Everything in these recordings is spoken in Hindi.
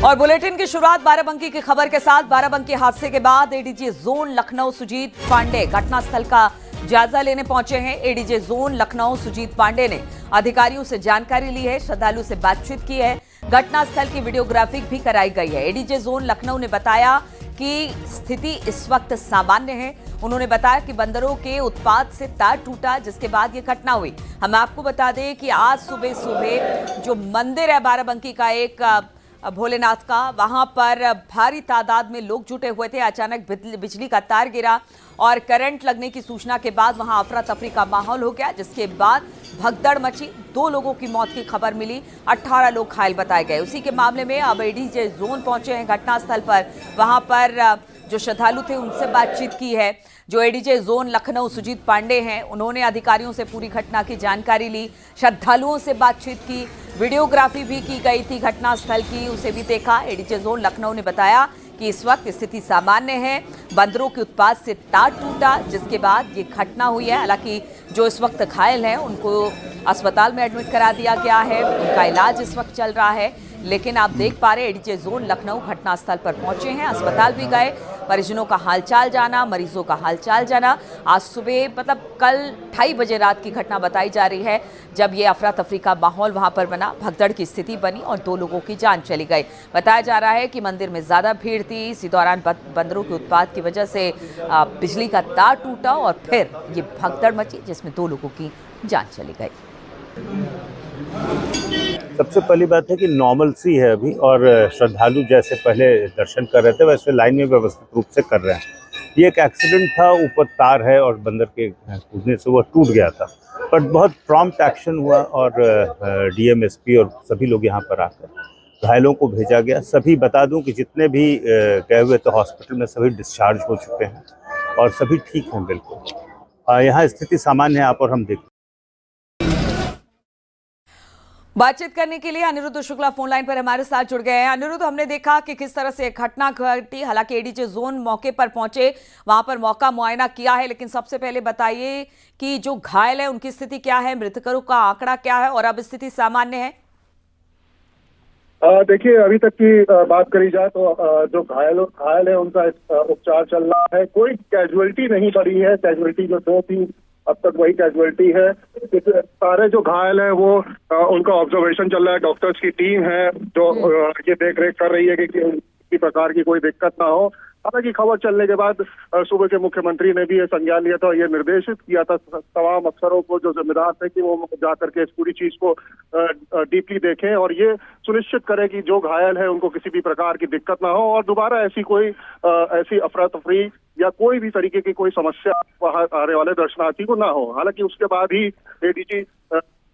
और बुलेटिन की शुरुआत बाराबंकी की खबर के साथ। बाराबंकी हादसे के बाद एडीजे जोन लखनऊ सुजीत पांडे घटनास्थल का जायजा लेने पहुंचे हैं। एडीजे जोन लखनऊ सुजीत पांडे ने अधिकारियों से जानकारी ली है, श्रद्धालु से बातचीत की है, घटनास्थल की वीडियोग्राफी भी कराई गई है। एडीजे जोन लखनऊ ने बताया कि स्थिति इस वक्त सामान्य है। उन्होंने बताया कि बंदरों के उत्पात से तार टूटा, जिसके बाद ये घटना हुई। हम आपको बता दें कि आज सुबह सुबह जो मंदिर है बाराबंकी का एक भोलेनाथ का, वहां पर भारी तादाद में लोग जुटे हुए थे। अचानक बिजली का तार गिरा और करंट लगने की सूचना के बाद वहां अफरा तफरी का माहौल हो गया, जिसके बाद भगदड़ मची। 2 लोगों की मौत की खबर मिली, 18 लोग घायल बताए गए। उसी के मामले में अब एडीजे जोन पहुंचे हैं घटनास्थल पर। वहां पर जो श्रद्धालु थे उनसे बातचीत की है। जो एडीजे जोन लखनऊ सुजीत पांडे हैं, उन्होंने अधिकारियों से पूरी घटना की जानकारी ली, श्रद्धालुओं से बातचीत की, वीडियोग्राफी भी की गई थी घटनास्थल की, उसे भी देखा। एडीजे जोन लखनऊ ने बताया कि इस वक्त स्थिति सामान्य है, बंदरों के उत्पात से तार टूटा, जिसके बाद ये घटना हुई है। हालांकि जो इस वक्त घायल हैं उनको अस्पताल में एडमिट करा दिया गया है, उनका इलाज इस वक्त चल रहा है। लेकिन आप देख पा रहे एडीजे जोन लखनऊ घटनास्थल पर पहुंचे हैं, अस्पताल भी गए, परिजनों का हालचाल जाना, मरीजों का हालचाल जाना। आज सुबह मतलब कल 2:30 बजे रात की घटना बताई जा रही है, जब ये अफरा तफरी का माहौल वहां पर बना, भगदड़ की स्थिति बनी और 2 लोगों की जान चली गई। बताया जा रहा है कि मंदिर में ज्यादा भीड़ थी, इसी दौरान बंदरों के उत्पात की वजह से बिजली का तार टूटा और फिर ये भगदड़ मची, जिसमें 2 लोगों की जान चली गई। सबसे पहली बात है कि नॉर्मल सी है अभी, और श्रद्धालु जैसे पहले दर्शन कर रहे थे वैसे लाइन में व्यवस्थित रूप से कर रहे हैं। ये एक एक्सीडेंट था, ऊपर तार है और बंदर के कूदने से वो टूट गया था, बट बहुत प्रॉम्प्ट एक्शन हुआ और डीएम एसपी और सभी लोग यहाँ पर आकर घायलों को भेजा गया। सभी बता दूं कि जितने भी गए हुए थे हॉस्पिटल में सभी डिस्चार्ज हो चुके हैं और सभी ठीक हैं बिल्कुल। यहाँ स्थिति सामान्य है, आप और हम देखते। बातचीत करने के लिए अनिरुद्ध शुक्ला फोन लाइन पर हमारे साथ जुड़ गए हैं। अनिरुद्ध, हमने देखा कि किस तरह से घटना घटी, हालांकि एडीजे जोन मौके पर पहुंचे, वहां पर मौका मुआयना किया है, लेकिन सबसे पहले बताइए कि जो घायल है उनकी स्थिति क्या है, मृतकों का आंकड़ा क्या है और अब स्थिति सामान्य है? देखिए, अभी तक की बात करी जाए तो जो घायल है उनका उपचार चल रहा है। कोई कैजुअलिटी नहीं पड़ी है, कैजुअलिटी जो 2 थी अब तक वही कैजुअलिटी है। सारे जो घायल है वो उनका ऑब्जर्वेशन चल रहा है, डॉक्टर्स की टीम है जो ये देख रेख कर रही है कि किसी प्रकार की कोई दिक्कत ना हो। हालांकि खबर चलने के बाद सूबे के मुख्यमंत्री ने भी ये संज्ञान लिया था और ये निर्देशित किया था तमाम अफसरों को जो जिम्मेदार थे कि वो जाकर के इस पूरी चीज को डीपली देखें और ये सुनिश्चित करें कि जो घायल है उनको किसी भी प्रकार की दिक्कत ना हो और दोबारा ऐसी अफरा तफरी या कोई भी तरीके की कोई समस्या वहां आने वाले दर्शनार्थी को ना हो। हालांकि उसके बाद ही एडीजी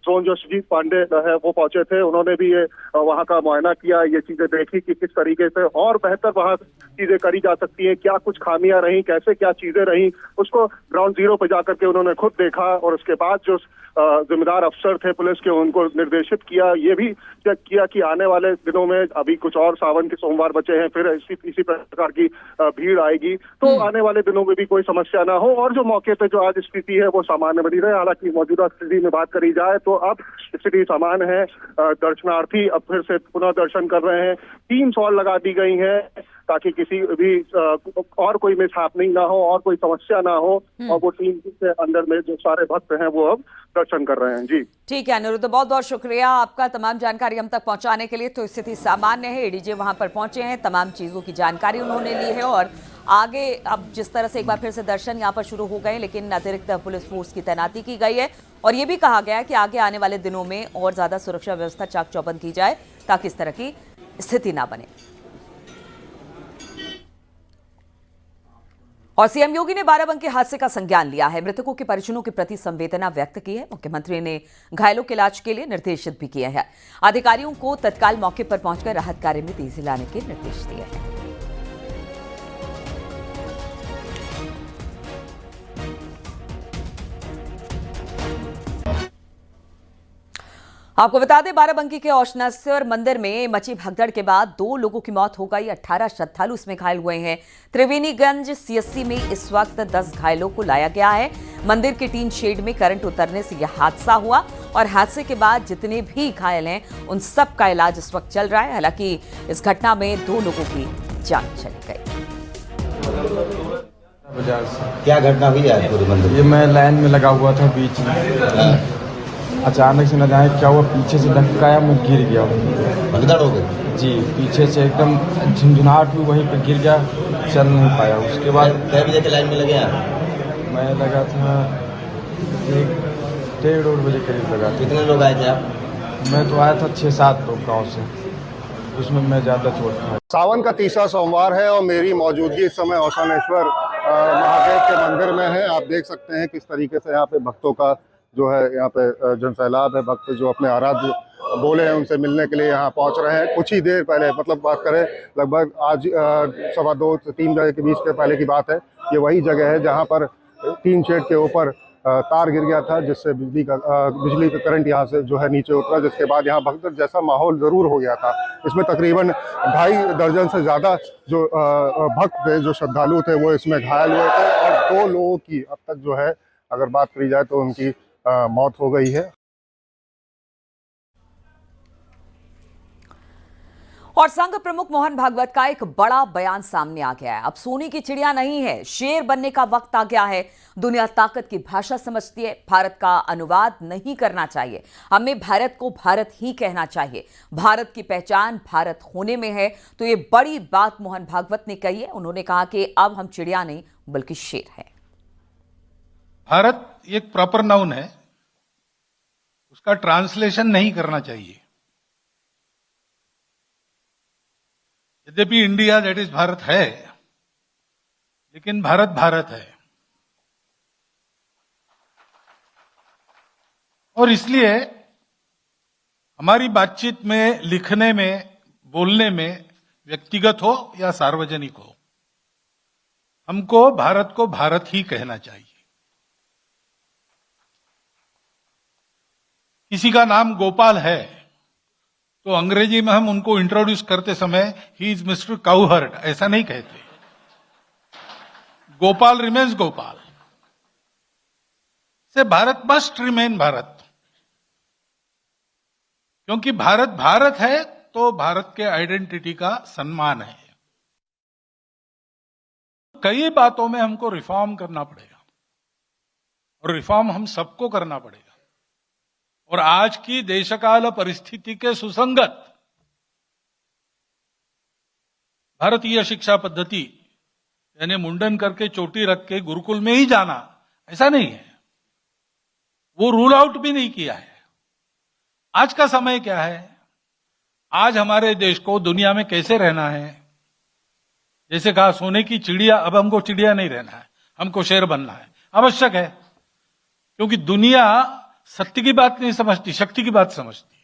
जोन जो सुजीत पांडे है वो पहुंचे थे, उन्होंने भी ये वहां का मुआयना किया, ये चीजें देखी कि किस तरीके से और बेहतर वहां चीजें करी जा सकती हैं, क्या कुछ खामियां रही, कैसे क्या चीजें रही, उसको ग्राउंड जीरो पे जाकर के उन्होंने खुद देखा और उसके बाद जो जिम्मेदार अफसर थे पुलिस के उनको निर्देशित किया, ये भी चेक किया कि आने वाले दिनों में अभी कुछ और सावन के सोमवार बचे हैं, फिर इसी प्रकार की भीड़ आएगी, तो आने वाले दिनों में भी कोई समस्या ना हो और जो मौके पे जो आज स्थिति है वो सामान्य बनी रहे। हालांकि मौजूदा स्थिति में बात करी जाए तो अब स्थिति सामान्य है, दर्शनार्थी अब फिर से पुनः दर्शन कर रहे हैं। 3 सॉल लगा दी गई हैं ताकि किसी भी और कोई मिस हैपनिंग ना हो और कोई समस्या ना हो और वो टीम के अंदर में जो सारे भक्त हैं वो अब दर्शन कर रहे हैं। जी ठीक है अनिरुद्ध, बहुत बहुत शुक्रिया आपका तमाम जानकारी हम तक पहुंचाने के लिए। तो स्थिति सामान्य है, एडीजे वहां पर पहुंचे हैं, तमाम चीजों की जानकारी उन्होंने ली है और आगे अब जिस तरह से एक बार फिर से दर्शन यहाँ पर शुरू हो गए, लेकिन अतिरिक्त पुलिस फोर्स की तैनाती की गई है और ये भी कहा गया है कि आगे आने वाले दिनों में और ज्यादा सुरक्षा व्यवस्था चाक चौबंद की जाए ताकि इस तरह की स्थिति ना बने। और सीएम योगी ने बाराबंकी हादसे का संज्ञान लिया है, मृतकों के परिजनों के प्रति संवेदना व्यक्त की है। मुख्यमंत्री ने घायलों के इलाज के लिए निर्देशित भी किए हैं। अधिकारियों को तत्काल मौके पर पहुंचकर राहत कार्य में तेजी लाने के निर्देश दिए हैं। आपको बता दें, बाराबंकी के औशनेश्वर मंदिर में मची भगदड़ के बाद 2 लोगों की मौत हो गई, 18 श्रद्धालु इसमें घायल हुए हैं। त्रिवेणीगंज सीएससी में इस वक्त 10 घायलों को लाया गया है। मंदिर के टीन शेड में करंट उतरने से यह हादसा हुआ और हादसे के बाद जितने भी घायल हैं उन सब का इलाज इस वक्त चल रहा है। हालांकि इस घटना में 2 लोगों की जान चली गई। क्या घटना हुई आज पूरे मंदिर? ये मैं लाइन में लगा हुआ था बीच में, अचानक से न जाने क्या हुआ, पीछे से धक्का मैं गिर गया। भगदड़ हो गई जी, पीछे से एकदम झुंझुनाहट हुई, वहीं पे गिर गया, चल नहीं पाया। उसके बाद कै बजे के लाइन में लगे आप? मैं लगा था 1-1:30 बजे करीब लगा था। कितने लोग आए थे आप? मैं तो आया था 6-7 लोग गाँव से, उसमें मैं ज़्यादा चोट था। सावन का तीसरा सोमवार है और मेरी मौजूदगी इस समय औसानेश्वर महादेव के मंदिर में है। आप देख सकते हैं किस तरीके से यहाँ पे भक्तों का जो है यहाँ पे जनसैलाब है। भक्त जो अपने आराध्य बोले हैं उनसे मिलने के लिए यहाँ पहुँच रहे हैं। कुछ ही देर पहले, मतलब बात करें लगभग आज 2:15 से 3 बजे के बीच के पहले की बात है। ये वही जगह है जहाँ पर टीन शेड के ऊपर तार गिर गया था, जिससे बिजली का करंट यहाँ से जो है नीचे उतरा, जिसके बाद यहाँ भगदड़ जैसा माहौल ज़रूर हो गया था। इसमें तकरीबन 2.5 दर्जन से ज़्यादा जो भक्त थे, जो श्रद्धालु थे, वो इसमें घायल हुए थे और 2 लोगों की अब तक जो है अगर बात करी जाए तो उनकी मौत हो गई है। और संघ प्रमुख मोहन भागवत का एक बड़ा बयान सामने आ गया है। अब सोने की चिड़िया नहीं है, शेर बनने का वक्त आ गया है। दुनिया ताकत की भाषा समझती है, भारत का अनुवाद नहीं करना चाहिए। हमें भारत को भारत ही कहना चाहिए। भारत की पहचान भारत होने में है। तो ये बड़ी बात मोहन भागवत ने कही है। उन्होंने कहा कि अब हम चिड़िया नहीं बल्कि शेर है। भारत एक प्रॉपर नाउन है, उसका ट्रांसलेशन नहीं करना चाहिए। यद्यपि इंडिया दैट इज भारत है, लेकिन भारत भारत है। और इसलिए हमारी बातचीत में, लिखने में, बोलने में, व्यक्तिगत हो या सार्वजनिक हो, हमको भारत को भारत ही कहना चाहिए। किसी का नाम गोपाल है तो अंग्रेजी में हम उनको इंट्रोड्यूस करते समय ही इज मिस्टर काउहर्ड ऐसा नहीं कहते। गोपाल रिमेन्स गोपाल। से भारत मस्ट रिमेन भारत, क्योंकि भारत भारत है तो भारत के आइडेंटिटी का सम्मान है। कई बातों में हमको रिफॉर्म करना पड़ेगा और रिफॉर्म हम सबको करना पड़ेगा। और आज की देशकाल परिस्थिति के सुसंगत भारतीय शिक्षा पद्धति यानी मुंडन करके चोटी रख के गुरुकुल में ही जाना ऐसा नहीं है, वो रूल आउट भी नहीं किया है। आज का समय क्या है, आज हमारे देश को दुनिया में कैसे रहना है, जैसे कहा सोने की चिड़िया, अब हमको चिड़िया नहीं रहना है, हमको शेर बनना है। आवश्यक है, क्योंकि दुनिया सत्य की बात नहीं समझती, शक्ति की बात समझती है।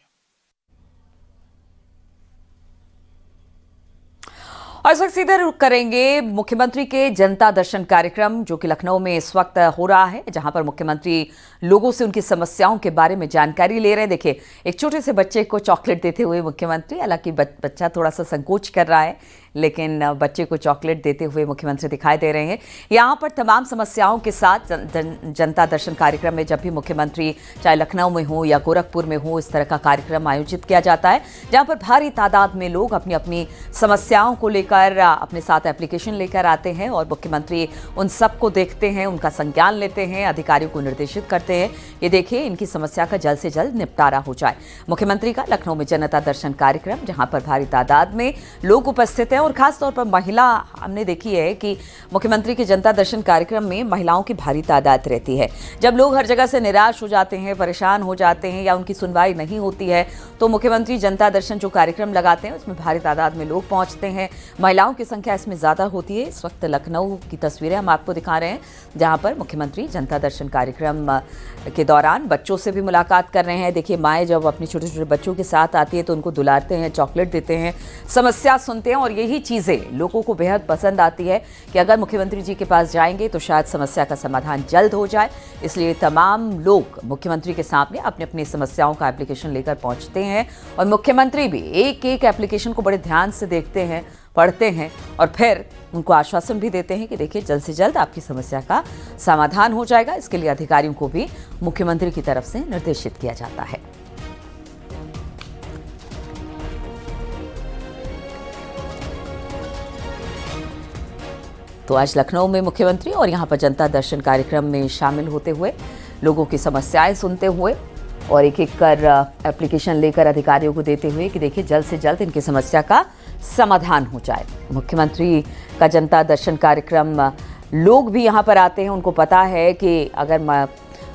और इस वक्त सीधे रुख करेंगे मुख्यमंत्री के जनता दर्शन कार्यक्रम, जो कि लखनऊ में इस वक्त हो रहा है, जहां पर मुख्यमंत्री लोगों से उनकी समस्याओं के बारे में जानकारी ले रहे हैं। देखिए, एक छोटे से बच्चे को चॉकलेट देते हुए मुख्यमंत्री, हालांकि बच्चा थोड़ा सा संकोच कर रहा है, लेकिन बच्चे को चॉकलेट देते हुए मुख्यमंत्री दिखाई दे रहे हैं। यहाँ पर तमाम समस्याओं के साथ जनता दर्शन कार्यक्रम में जब भी मुख्यमंत्री चाहे लखनऊ में हो या गोरखपुर में हो, इस तरह का कार्यक्रम आयोजित किया जाता है, जहाँ पर भारी तादाद में लोग अपनी अपनी समस्याओं को लेकर अपने साथ एप्लीकेशन लेकर आते हैं और मुख्यमंत्री उन सबको देखते हैं, उनका संज्ञान लेते हैं, अधिकारियों को निर्देशित करते हैं, ये देखिए इनकी समस्या का जल्द से जल्द निपटारा हो जाए। मुख्यमंत्री का लखनऊ में जनता दर्शन कार्यक्रम, जहां पर भारी तादाद में लोग उपस्थित हैं और खासतौर पर महिला, हमने देखी है कि मुख्यमंत्री के जनता दर्शन कार्यक्रम में महिलाओं की भारी तादाद रहती है। जब लोग हर जगह से निराश हो जाते हैं, परेशान हो जाते हैं या उनकी सुनवाई नहीं होती है, तो मुख्यमंत्री जनता दर्शन जो कार्यक्रम लगाते हैं उसमें भारी तादाद में लोग पहुंचते हैं। महिलाओं की संख्या इसमें ज़्यादा होती है। इस वक्त लखनऊ की तस्वीरें हम आपको दिखा रहे हैं, जहां पर मुख्यमंत्री जनता दर्शन कार्यक्रम के दौरान बच्चों से भी मुलाकात कर रहे हैं। देखिए, माएँ जब अपने छोटे छोटे बच्चों के साथ आती है तो उनको दुलारते हैं, चॉकलेट देते हैं, समस्या सुनते हैं और यही यही चीज़ें लोगों को बेहद पसंद आती है कि अगर मुख्यमंत्री जी के पास जाएंगे तो शायद समस्या का समाधान जल्द हो जाए। इसलिए तमाम लोग मुख्यमंत्री के सामने अपनी अपनी समस्याओं का एप्लीकेशन लेकर पहुंचते हैं और मुख्यमंत्री भी एक एक एप्लीकेशन को बड़े ध्यान से देखते हैं, पढ़ते हैं और फिर उनको आश्वासन भी देते हैं कि देखिए जल्द से जल्द आपकी समस्या का समाधान हो जाएगा। इसके लिए अधिकारियों को भी मुख्यमंत्री की तरफ से निर्देशित किया जाता है। तो आज लखनऊ में मुख्यमंत्री और यहां पर जनता दर्शन कार्यक्रम में शामिल होते हुए लोगों की समस्याएं सुनते हुए और एक एक कर एप्लीकेशन लेकर अधिकारियों को देते हुए कि देखिए जल्द से जल्द इनकी समस्या का समाधान हो जाए। मुख्यमंत्री का जनता दर्शन कार्यक्रम, लोग भी यहाँ पर आते हैं, उनको पता है कि अगर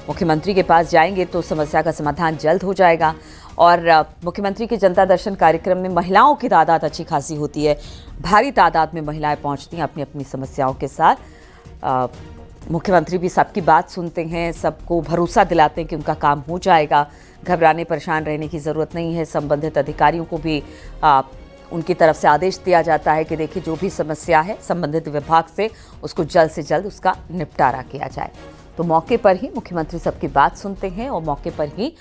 मुख्यमंत्री के पास जाएंगे तो समस्या का समाधान जल्द हो जाएगा। और मुख्यमंत्री के जनता दर्शन कार्यक्रम में महिलाओं की तादाद अच्छी खासी होती है, भारी तादाद में महिलाएं पहुंचती हैं अपनी अपनी समस्याओं के साथ। मुख्यमंत्री भी सबकी बात सुनते हैं, सबको भरोसा दिलाते हैं कि उनका काम हो जाएगा, घबराने परेशान रहने की ज़रूरत नहीं है। संबंधित अधिकारियों को भी उनकी तरफ से आदेश दिया जाता है कि देखिए जो भी समस्या है संबंधित विभाग से उसको जल्द से जल्द उसका निपटारा किया जाए। तो मौके पर ही मुख्यमंत्री सबकी बात सुनते हैं और मौके पर ही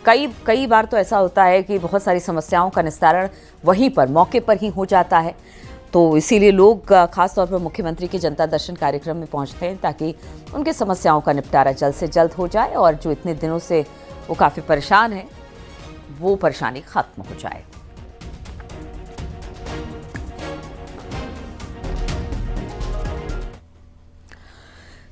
कई बार तो ऐसा होता है कि बहुत सारी समस्याओं का निस्तारण वहीं पर मौके पर ही हो जाता है। तो इसीलिए लोग खास तौर पर मुख्यमंत्री के जनता दर्शन कार्यक्रम में पहुंचते हैं ताकि उनकी समस्याओं का निपटारा जल्द से जल्द हो जाए और जो इतने दिनों से वो काफ़ी परेशान हैं वो परेशानी खत्म हो जाए।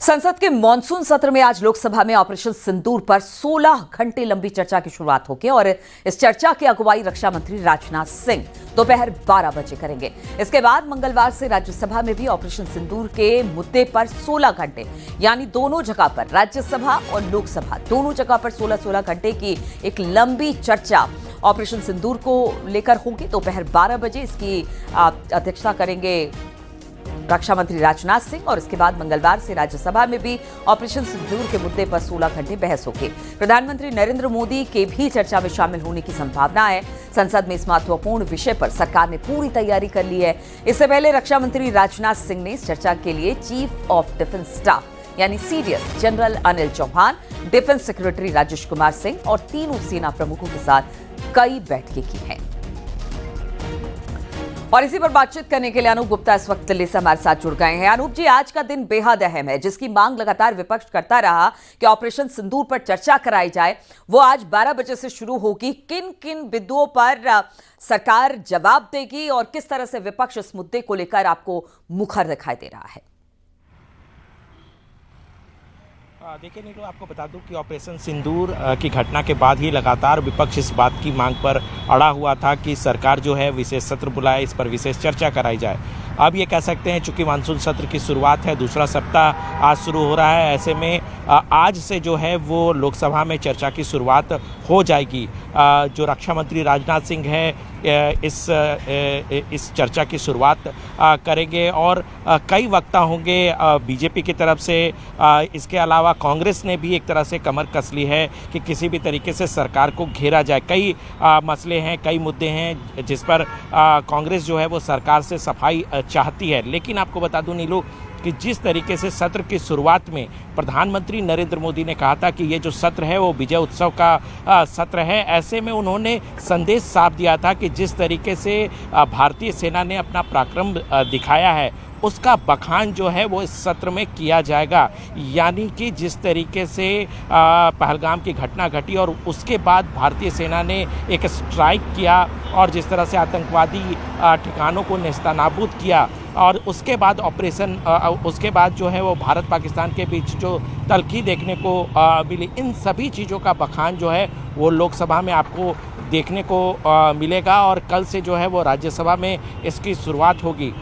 संसद के मॉनसून सत्र में आज लोकसभा में ऑपरेशन सिंदूर पर 16 घंटे लंबी चर्चा की शुरुआत होगी और इस चर्चा की अगुवाई रक्षा मंत्री राजनाथ सिंह दोपहर 12 बजे करेंगे। इसके बाद मंगलवार से राज्यसभा में भी ऑपरेशन सिंदूर के मुद्दे पर 16 घंटे यानी दोनों जगह पर राज्यसभा और लोकसभा दोनों जगह पर 16 घंटे की एक लंबी चर्चा ऑपरेशन सिंदूर को लेकर होगी। दोपहर 12 बजे इसकी अध्यक्षता करेंगे रक्षा मंत्री राजनाथ सिंह और इसके बाद मंगलवार से राज्यसभा में भी ऑपरेशन सिंदूर के मुद्दे पर 16 घंटे बहस होगी। प्रधानमंत्री नरेंद्र मोदी के भी चर्चा में शामिल होने की संभावना है। संसद में इस महत्वपूर्ण विषय पर सरकार ने पूरी तैयारी कर ली है। इससे पहले रक्षा मंत्री राजनाथ सिंह ने इस चर्चा के लिए चीफ ऑफ डिफेंस स्टाफ यानी CDS general Anil Chauhan, defence secretary Rajesh Kumar Singh और तीनों सेना प्रमुखों के साथ कई बैठकें की हैं। और इसी पर बातचीत करने के लिए अनूप गुप्ता इस वक्त दिल्ली से हमारे साथ जुड़ गए हैं। अनूप जी, आज का दिन बेहद अहम है, जिसकी मांग लगातार विपक्ष करता रहा कि ऑपरेशन सिंदूर पर चर्चा कराई जाए, वो आज 12 बजे से शुरू होगी। किन किन बिंदुओं पर सरकार जवाब देगी और किस तरह से विपक्ष इस मुद्दे को लेकर आपको मुखर दिखाई दे रहा है? देखिए नीलू, आपको बता दूं कि ऑपरेशन सिंदूर की घटना के बाद ही लगातार विपक्ष इस बात की मांग पर अड़ा हुआ था कि सरकार जो है विशेष सत्र बुलाए, इस पर विशेष चर्चा कराई जाए। अब ये कह सकते हैं चूंकि मानसून सत्र की शुरुआत है, दूसरा सप्ताह आज शुरू हो रहा है, ऐसे में आज से जो है वो लोकसभा में चर्चा की शुरुआत हो जाएगी। जो रक्षा मंत्री राजनाथ सिंह है इस चर्चा की शुरुआत करेंगे और कई वक्ता होंगे बीजेपी की तरफ से। इसके अलावा कांग्रेस ने भी एक तरह से कमर कस ली है कि किसी भी तरीके से सरकार को घेरा जाए। कई मसले हैं, कई मुद्दे हैं जिस पर कांग्रेस जो है वो सरकार से सफाई चाहती है। लेकिन आपको बता दूं नीलू कि जिस तरीके से सत्र की शुरुआत में प्रधानमंत्री नरेंद्र मोदी ने कहा था कि ये जो सत्र है वो विजय उत्सव का सत्र है, ऐसे में उन्होंने संदेश साफ दिया था कि जिस तरीके से भारतीय सेना ने अपना पराक्रम दिखाया है उसका बखान जो है वो इस सत्र में किया जाएगा। यानी कि जिस तरीके से पहलगाम की घटना घटी और उसके बाद भारतीय सेना ने एक स्ट्राइक किया और जिस तरह से आतंकवादी ठिकानों को नेस्तनाबूद किया और उसके बाद उसके बाद जो है वो भारत पाकिस्तान के बीच जो तल्खी देखने को मिली, इन सभी चीज़ों का बखान जो है वो लोकसभा में आपको देखने को मिलेगा और कल से जो है वो राज्यसभा में इसकी शुरुआत होगी।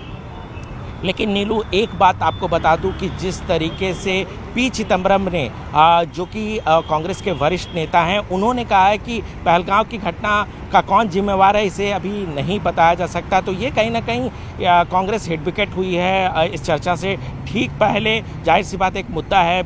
लेकिन नीलू, एक बात आपको बता दूं कि जिस तरीके से पी चिदम्बरम ने जो कि कांग्रेस के वरिष्ठ नेता हैं, उन्होंने कहा है कि पहलगांव की घटना का कौन जिम्मेवार है इसे अभी नहीं बताया जा सकता। तो ये कहीं ना कहीं कांग्रेस हिट विकेट हुई है इस चर्चा से ठीक पहले। जाहिर सी बात एक मुद्दा है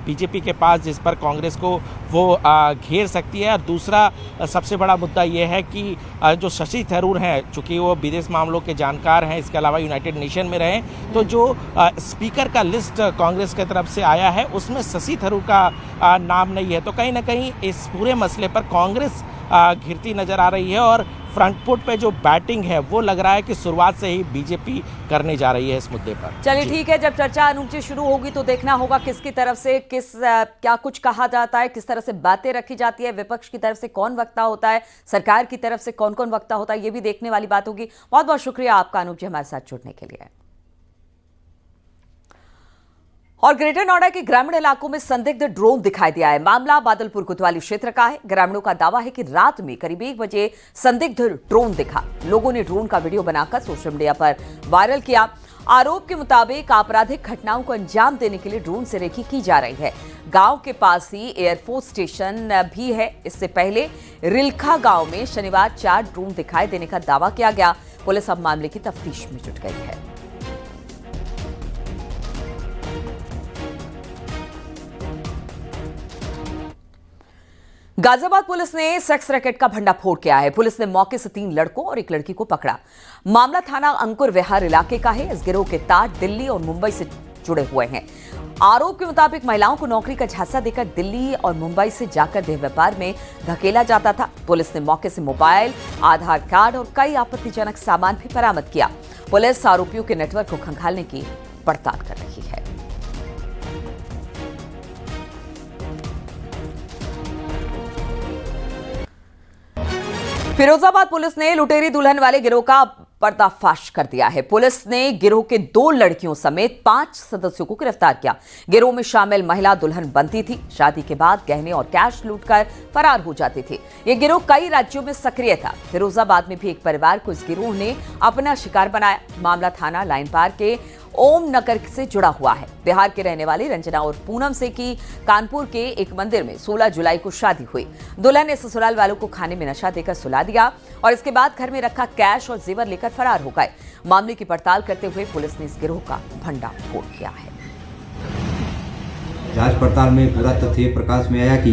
बीजेपी के पास जिस पर कांग्रेस को वो घेर सकती है। और दूसरा सबसे बड़ा मुद्दा ये है कि जो शशि थरूर हैं, चूँकि वो विदेश मामलों के जानकार हैं, इसके अलावा यूनाइटेड नेशन में रहे, तो जो स्पीकर का लिस्ट कांग्रेस की तरफ से आया है उसमें शशि थरूर का नाम नहीं है। तो कहीं ना कहीं इस पूरे मसले पर कांग्रेस घिरती नजर आ रही है और फ्रंट फुट पे जो बैटिंग है वो लग रहा है कि शुरुआत से ही बीजेपी करने जा रही है इस मुद्दे पर। चलिए ठीक है, जब चर्चा अनुचित शुरू होगी तो देखना होगा किसकी तरफ से क्या कुछ कहा जाता है, किस तरह से बातें रखी जाती है, विपक्ष की तरफ से कौन वक्ता होता है, सरकार की तरफ से कौन कौन वक्ता होता है, ये भी देखने वाली बात होगी। बहुत बहुत शुक्रिया आपका अनूप जी हमारे साथ जुड़ने के लिए। और ग्रेटर नोएडा के ग्रामीण इलाकों में संदिग्ध ड्रोन दिखाई दिया है। मामला बादलपुर कोतवाली क्षेत्र का है। ग्रामीणों का दावा है कि रात में करीब 1 बजे संदिग्ध ड्रोन दिखा। लोगों ने ड्रोन का वीडियो बनाकर सोशल मीडिया पर वायरल किया। आरोप के मुताबिक आपराधिक घटनाओं को अंजाम देने के लिए ड्रोन से रेकी की जा रही है। गांव के पास ही एयरफोर्स स्टेशन भी है। इससे पहले रिलखा गांव में शनिवार 4 ड्रोन दिखाई देने का दावा किया गया। पुलिस अब मामले की तफ्तीश में जुट गई है। गाजियाबाद पुलिस ने सेक्स रैकेट का भंडाफोड़ किया है। पुलिस ने मौके से 3 लड़कों और 1 लड़की को पकड़ा। मामला थाना अंकुर विहार इलाके का है। इस गिरोह के तार दिल्ली और मुंबई से जुड़े हुए हैं। आरोप के मुताबिक महिलाओं को नौकरी का झांसा देकर दिल्ली और मुंबई से जाकर देह व्यापार में धकेला जाता था। पुलिस ने मौके से मोबाइल, आधार कार्ड और कई आपत्तिजनक सामान भी बरामद किया। पुलिस आरोपियों के नेटवर्क को खंगालने की पड़ताल कर रही है। फिरोजाबाद पुलिस ने लुटेरी दुल्हन वाले गिरोह का पर्दाफाश कर दिया है। पुलिस ने गिरोह के 2 लड़कियों समेत 5 सदस्यों को गिरफ्तार किया। गिरोह में शामिल महिला दुल्हन बनती थी। शादी के बाद गहने और कैश लूटकर फरार हो जाती थी। यह गिरोह कई राज्यों में सक्रिय था। फिरोजाबाद में भी एक परिवार को इस गिरोह ने अपना शिकार बनाया। मामला थाना लाइन पार के ओम नगर से जुड़ा हुआ है। बिहार के रहने वाली रंजना और पूनम से की कानपुर के एक मंदिर में 16 जुलाई को शादी हुई। दुल्हन ने ससुराल वालों को खाने में नशा देकर सुला दिया और इसके बाद घर में रखा कैश और जेवर लेकर फरार हो गए। मामले की पड़ताल करते हुए पुलिस ने इस गिरोह का भंडाफोड़ किया है। जांच पड़ताल में पूरा तथ्य प्रकाश में आया कि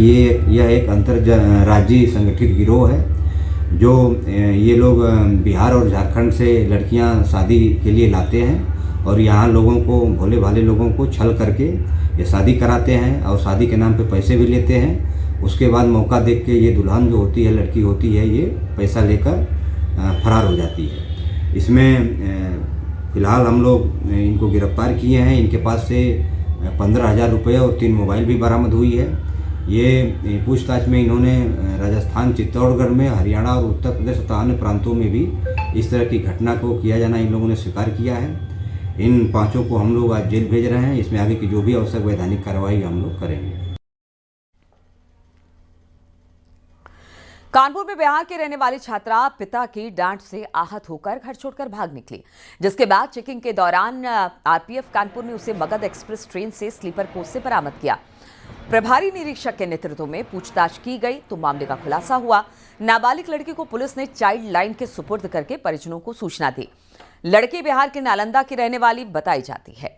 यह एक अंतर राज्यीय संगठित गिरोह है जो ये लोग बिहार और झारखंड से लड़कियां शादी के लिए लाते हैं और यहाँ लोगों को, भोले भाले लोगों को छल करके ये शादी कराते हैं और शादी के नाम पे पैसे भी लेते हैं। उसके बाद मौका देख के ये दुल्हन जो होती है, लड़की होती है, ये पैसा लेकर फरार हो जाती है। इसमें फ़िलहाल हम लोग इनको गिरफ्तार किए हैं। इनके पास से 15,000 रुपये और 3 मोबाइल भी बरामद हुई है। ये पूछताछ में इन्होंने राजस्थान, चित्तौड़गढ़ में, हरियाणा और उत्तर प्रदेश तथा अन्य प्रांतों में भी इस तरह की घटना को किया जाना इन लोगों ने स्वीकार किया है। इन 5 को हम लोग आज जेल भेज रहे हैं। इसमें आगे की जो भी आवश्यक वैधानिक कार्रवाई हम लोग करेंगे। कानपुर में बिहार के रहने वाली छात्रा पिता की डांट से आहत होकर घर छोड़कर भाग निकली, जिसके बाद चेकिंग के दौरान आरपीएफ कानपुर ने उसे मगध एक्सप्रेस ट्रेन से स्लीपर कोच से बरामद किया। प्रभारी निरीक्षक के नेतृत्व में पूछताछ की गई तो मामले का खुलासा हुआ। नाबालिग लड़की को पुलिस ने चाइल्ड लाइन के सुपुर्द करके परिजनों को सूचना दी। लड़की बिहार के नालंदा की रहने वाली बताई जाती है।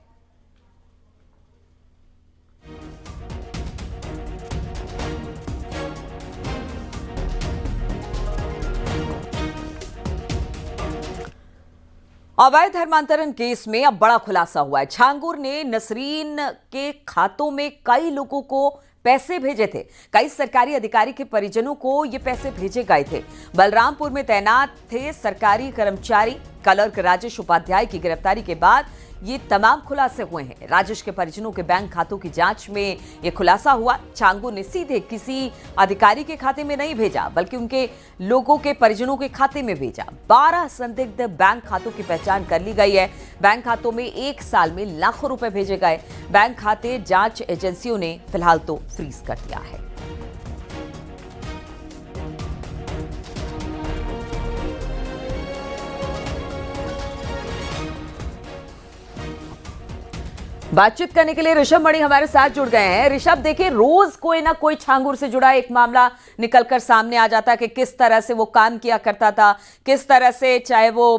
अवैध धर्मांतरण केस में अब बड़ा खुलासा हुआ है। छांगुर ने नसरीन के खातों में कई लोगों को पैसे भेजे थे। कई सरकारी अधिकारी के परिजनों को ये पैसे भेजे गए थे। बलरामपुर में तैनात थे सरकारी कर्मचारी क्लर्क राजेश उपाध्याय की गिरफ्तारी के बाद ये तमाम खुलासे हुए हैं। राजेश के परिजनों के बैंक खातों की जांच में ये खुलासा हुआ। छांगू ने सीधे किसी अधिकारी के खाते में नहीं भेजा, बल्कि उनके लोगों के परिजनों के खाते में भेजा। 12 संदिग्ध बैंक खातों की पहचान कर ली गई है। बैंक खातों में 1 साल में लाखों रुपए भेजे गए। बैंक खाते जांच एजेंसियों ने फिलहाल तो फ्रीज कर दिया है। बातचीत करने के लिए ऋषभ मणि हमारे साथ जुड़ गए हैं। ऋषभ, देखिए रोज कोई ना कोई छांगुर से जुड़ा एक मामला निकलकर सामने आ जाता है कि किस तरह से वो काम किया करता था, किस तरह से, चाहे वो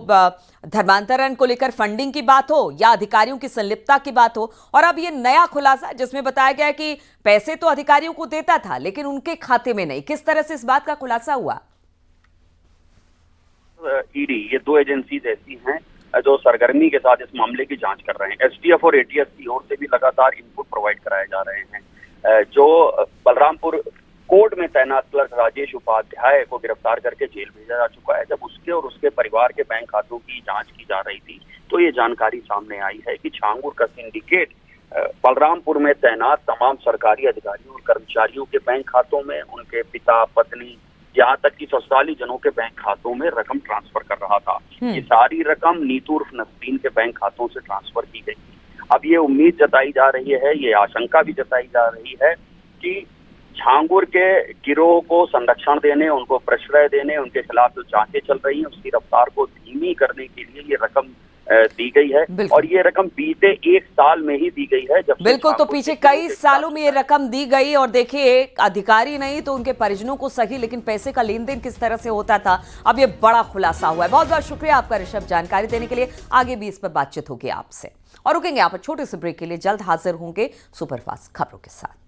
धर्मांतरण को लेकर फंडिंग की बात हो या अधिकारियों की संलिप्तता की बात हो, और अब ये नया खुलासा जिसमें बताया गया कि पैसे तो अधिकारियों को देता था लेकिन उनके खाते में नहीं। किस तरह से इस बात का खुलासा हुआ? ईडी, ये दो एजेंसीज ऐसी हैं जो सरगर्मी के साथ इस मामले की जांच कर रहे हैं। एसटीएफ और एटीएस की ओर से भी लगातार इनपुट प्रोवाइड कराए जा रहे हैं। जो बलरामपुर कोर्ट में तैनात क्लर्क राजेश उपाध्याय को गिरफ्तार करके जेल भेजा जा चुका है। जब उसके और उसके परिवार के बैंक खातों की जांच की जा रही थी तो ये जानकारी सामने आई है कि छांगुर का सिंडिकेट बलरामपुर में तैनात तमाम सरकारी अधिकारियों और कर्मचारियों के बैंक खातों में, उनके पिता, पत्नी, यहाँ तक कि ससुराली जनों के बैंक खातों में रकम ट्रांसफर कर रहा था। ये सारी रकम नीतू उर्फ नसरीन के बैंक खातों से ट्रांसफर की गई थी। अब ये उम्मीद जताई जा रही है, ये आशंका भी जताई जा रही है कि छांगुर के गिरोह को संरक्षण देने, उनको प्रश्रय देने, उनके खिलाफ जो जांचें चल रही हैं उसकी रफ्तार को धीमी करने के लिए ये रकम दी गई है। और ये रकम बीते 1 साल में ही दी गई है। जब बिल्कुल, तो पीछे कई सालों में ये रकम दी गई, और देखिए एक अधिकारी नहीं तो उनके परिजनों को सही, लेकिन पैसे का लेन देन किस तरह से होता था, अब ये बड़ा खुलासा हुआ है। बहुत बहुत शुक्रिया आपका ऋषभ, जानकारी देने के लिए। आगे भी इस पर बातचीत होगी आपसे, और रुकेंगे यहाँ पर छोटे से ब्रेक के लिए। जल्द हाजिर होंगे सुपरफास्ट खबरों के साथ।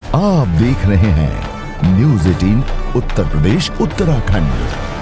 आप देख रहे हैं न्यूज़ 18 उत्तर प्रदेश उत्तराखंड।